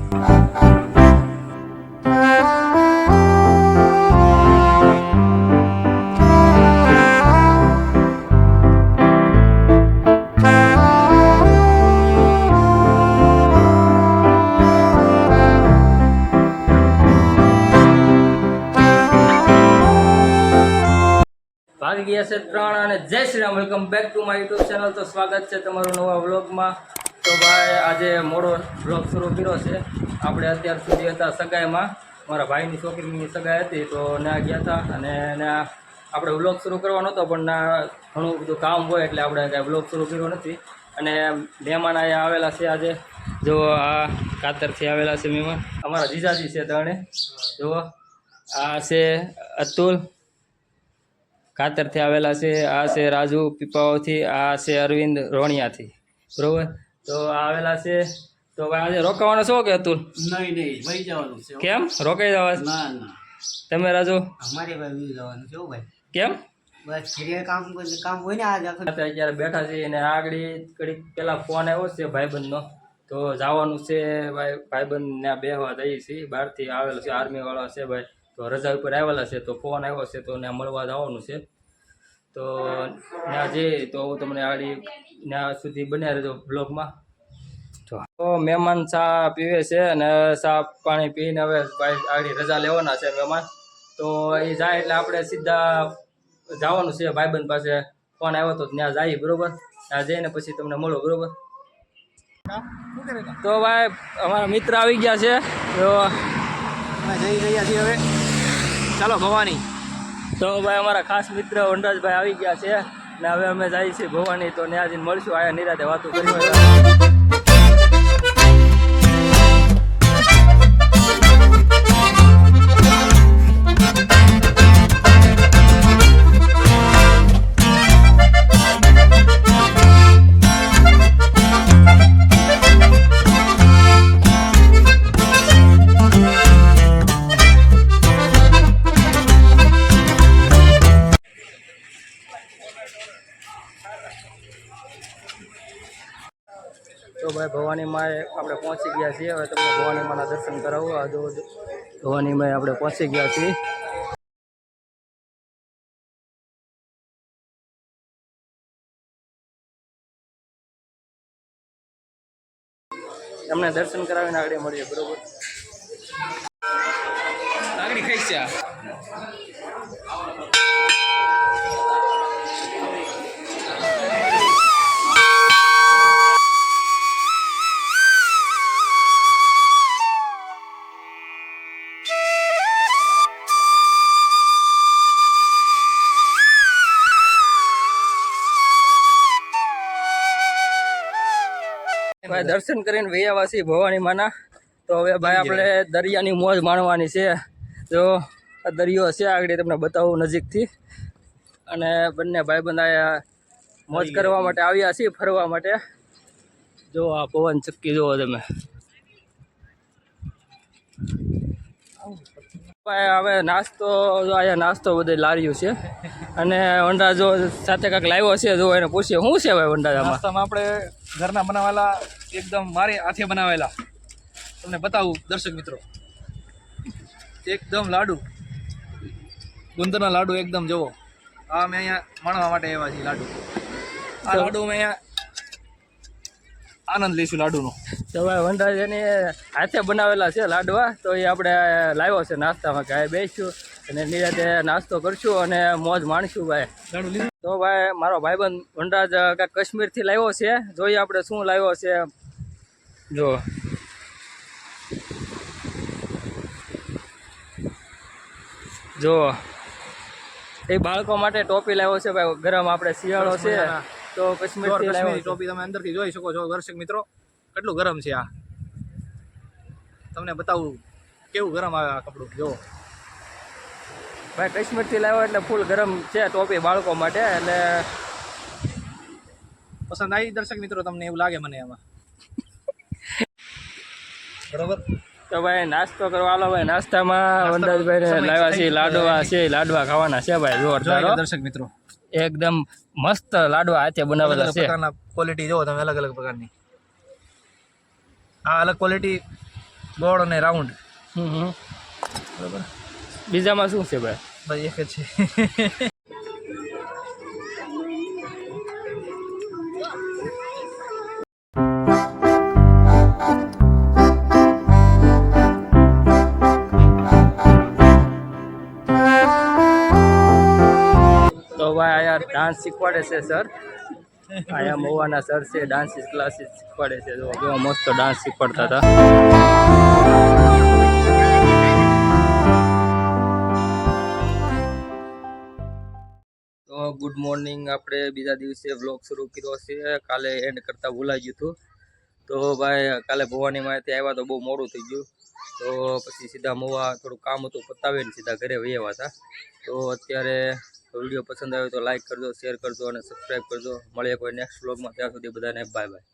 ભાગી ગયા છે 3 અને જય Shri Ram. Welcome back to my YouTube channel. તો સ્વાગત છે તમારું નવા વ્લોગમાં. તો ભાઈ આજે મોડો વ્લોગ શરૂ કર્યો છે. આપણે અત્યાર સુધી હતા સગાઈમાં, મારા ભાઈની છોકરીની સગાઈ હતી તો ત્યાં ગયા હતા અને ત્યાં આપણે વ્લોગ શરૂ કરવાનો હતો પણ ના ઘણું બધું કામ હોય એટલે આપણે કાંઈ વ્લોગ શરૂ કર્યો નથી. અને મહેમાન અહીંયા આવેલા છે આજે. જો આ કાતરથી આવેલા છે મહેમાન, અમારા જીજાજી છે ત્રણે. જુઓ આ છે અતુલ કાતરથી આવેલા છે, આ છે રાજુ પીપાઓથી, આ છે અરવિંદ રોણિયાથી. બરોબર, તો આવેલા છે. તો ભાઈ આજે રોકાવાનો છો કે અતુલ? નહીં ભાઈ જવાનું છે. કેમ રોકાઈ જવા? ના તમે રાજુ? અમારે ભાઈ જવાનું છે ભાઈ. કેમ? બસ કામ હોય ને આજે અત્યારે બેઠા છીએ અને આગળ ઘડીક પેલા ફોન આવ્યો છે ભાઈબંધનો. તો જવાનું છે ભાઈબંધ ને બેહવા જઈએ છીએ. બહારથી આવેલો છે, આર્મી વાળા છે ભાઈ, તો રજા ઉપર આવેલા છે તો ફોન આવ્યો છે તો ત્યાં મળવા જવાનું છે. તો ત્યાં જઈએ તો હું તમને આગળ ત્યાં સુધી બન્યા રહેજો બ્લોગમાં. તો મહેમાન ચા પીવે છે અને ચા પાણી પીને હવે ભાઈ આગળ રજા લેવાના છે મહેમાન. તો એ જાય એટલે આપણે સીધા જવાનું છે ભાઈબંધ પાસે. ફોન આવ્યો તો ત્યાં જઈએ. બરોબર, ત્યાં જઈને પછી તમને મળો. બરોબર, તો ભાઈ અમારા મિત્ર આવી ગયા છે તો જઈ રહ્યા છીએ હવે. ચાલો ભવાની. તો ભાઈ અમારા ખાસ મિત્ર વનરાજભાઈ આવી ગયા છે ને હવે અમે જઈએ છીએ ભવાની. તો ત્યાં જઈને મળશું, આયા નિરાતે વાતો કરી. તો ભાઈ ભવાનીમાં આપણે પહોંચી ગયા છીએ. હવે તમને ભવાનીમાંના દર્શન કરાવું. આ જો ભવાનીમાં આપણે પહોંચી ગયા છીએ. તમને દર્શન કરાવીને આગળ મળીએ. બરોબર, આગળ ખાઈ છે. ભાઈ દર્શન કરીને વૈયાવાસી ભવાની માના. તો હવે ભાઈ આપણે દરિયાની મોજ માણવાની છે. જો આ દરિયો છે આગળ તમને બતાવું નજીકથી. અને બંને ભાઈબંધ આયા મોજ કરવા માટે આવ્યા છીએ, ફરવા માટે. જો આ પવન ચક્કી જુઓ તમે. હવે નાસ્તો જો અહીંયા નાસ્તો બધે લાર્યું છે અને વંડા જો સાથે કાંઈક લાવ્યો છે. જો એને પૂછીએ શું છે ભાઈ વંડામાં? નાસ્તામાં આપણે ઘરના બનાવેલા એકદમ મારી હાથે બનાવેલા તમને બતાવું દર્શક મિત્રો. એકદમ લાડુ, ગુંદરના લાડુ એકદમ જુઓ. આ અમે અહીંયા માણવા માટે આવ્યા છીએ લાડુ. આ લાડુ અમે અહીંયા આનંદ લઈશું લાડુનો. તો ભાઈ વંડા જેની હાથે બનાવેલા છે લાડવા, તો એ આપણે લાવ્યો છે નાસ્તામાં કે બેસીશું અને નિરાતે નાસ્તો કરશું અને મોજ માણશું ભાઈ. લાડુ લીધું. તો ભાઈ મારો ભાઈબંધ વનરાજ કાંઈક કાશ્મીરથી લાવ્યો છે. જોઈએ આપણે શું લાવ્યો છે. જો જો એ બાળકો માટે ટોપી લાવ્યો છે ભાઈ. ગરમ આપણે શિયાળો છે તો કાશ્મીરથી લાવ્યો ટોપી તમે અંદરથી જોઈ શકો છો દર્શક મિત્રો. કેટલું ગરમ છે આ, તમને બતાવું કેવું ગરમ આવે આ કપડું. જો ભાઈ કાશ્મીરથી લાવ્યો એટલે ફૂલ ગરમ છે ટોપી બાળકો માટે. એટલે પસંદ આવી દર્શક મિત્રો તમને? એવું લાગે મને એમાં. બરોબર, તો ભાઈ નાસ્તો કરવા આલો ભાઈ. નાસ્તામાં વનરાજભાઈ લાવ્યા છે લાડવા છે. લાડવા ખાવાના છે ભાઈ જોરદાર દર્શક મિત્રો. એકદમ મસ્ત લાડવા હાથે બનાવેલા છે. ક્વોલિટી જોવો તમે, અલગ અલગ પ્રકારની. આ અલગ ક્વોલિટી ગોળ અને રાઉન્ડ હમ બરાબર બીજામાં શું છે ભાઈ? ભાઈ એક જ છે તો ભાઈ અહીંયા ડાન્સ શીખવાડે છે સર. અહીંયા મવાના સર છે, ડાન્સ ક્લાસીસ શીખવાડે છે. જો કેવા મસ્ત ડાન્સ શીખવાડતા હતા. તો ગુડ મોર્નિંગ. આપણે બીજા દિવસે વ્લોગ શરૂ કર્યો છે. કાલે એન્ડ કરતા ભૂલાઈ ગયું હતું. તો ભાઈ કાલે ભવાની માહિતી આવ્યા તો બહુ મોડું થઈ ગયું. તો પછી સીધા મવા થોડું કામ હતું પતાવીને સીધા ઘરે વહી આવ્યા હતા. તો અત્યારે વિડીયો પસંદ આવ્યો તો લાઈક કરજો, શેર કરજો અને સબસ્ક્રાઈબ કરજો. મળીએ કોઈ નેક્સ્ટ વ્લોગમાં. ત્યાં સુધી બધાને બાય બાય.